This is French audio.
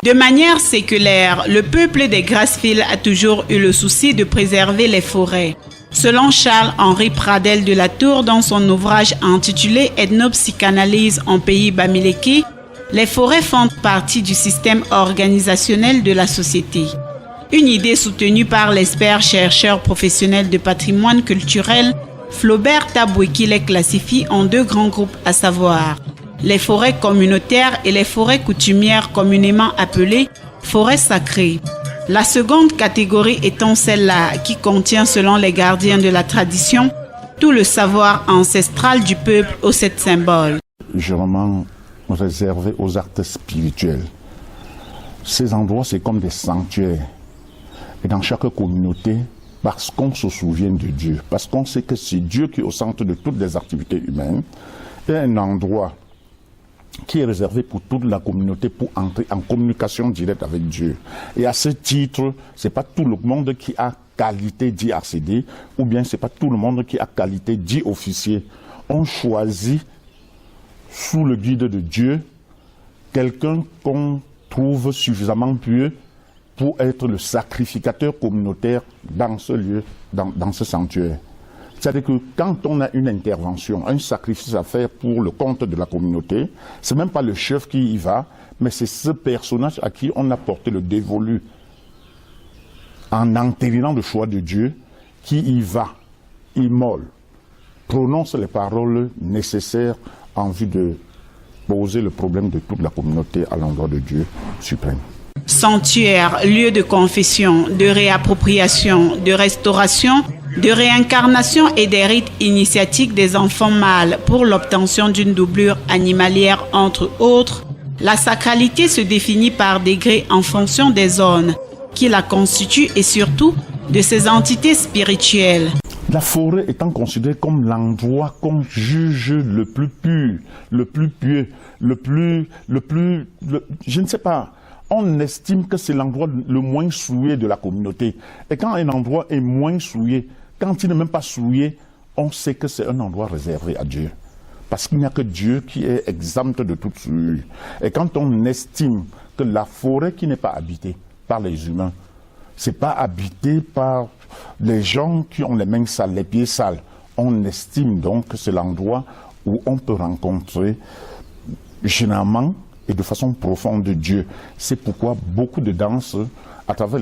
De manière séculaire, le peuple des Grassfield a toujours eu le souci de préserver les forêts. Selon Charles-Henri Pradel de la Tour dans son ouvrage intitulé Ethnopsychanalyse en pays bamileke, les forêts font partie du système organisationnel de la société. Une idée soutenue par l'expert chercheur professionnel de patrimoine culturel Flaubert Taboué qui les classifie en deux grands groupes, à savoir les forêts communautaires et les forêts coutumières communément appelées forêts sacrées. La seconde catégorie étant celle-là qui contient, selon les gardiens de la tradition, tout le savoir ancestral du peuple aux 7 symboles. Généralement réservé aux actes spirituels. Ces endroits, c'est comme des sanctuaires. Et dans chaque communauté, parce qu'on se souvient de Dieu, parce qu'on sait que c'est Dieu qui est au centre de toutes les activités humaines, et un endroit qui est réservé pour toute la communauté pour entrer en communication directe avec Dieu. Et à ce titre, ce n'est pas tout le monde qui a qualité d'y accéder, ou bien ce n'est pas tout le monde qui a qualité d'y officier. On choisit, sous le guide de Dieu, quelqu'un qu'on trouve suffisamment pieux pour être le sacrificateur communautaire dans ce lieu, dans ce sanctuaire. C'est-à-dire que quand on a une intervention, un sacrifice à faire pour le compte de la communauté, ce n'est même pas le chef qui y va, mais c'est ce personnage à qui on a porté le dévolu en entérinant le choix de Dieu, qui y va, immole, prononce les paroles nécessaires en vue de poser le problème de toute la communauté à l'endroit de Dieu suprême. Sanctuaire, lieu de confession, de réappropriation, de restauration, de réincarnation et des rites initiatiques des enfants mâles pour l'obtention d'une doublure animalière entre autres, la sacralité se définit par degrés en fonction des zones qui la constituent et surtout de ses entités spirituelles. La forêt étant considérée comme l'endroit qu'on juge le plus pur, le plus pieux, je ne sais pas, on estime que c'est l'endroit le moins souillé de la communauté. Et quand un endroit est moins souillé, quand il n'est même pas souillé, on sait que c'est un endroit réservé à Dieu. Parce qu'il n'y a que Dieu qui est exempt de toute souillure. Et quand on estime que la forêt qui n'est pas habitée par les humains, c'est pas habité par les gens qui ont les mains sales, les pieds sales, on estime donc que c'est l'endroit où on peut rencontrer généralement et de façon profonde Dieu. C'est pourquoi beaucoup de danses à travers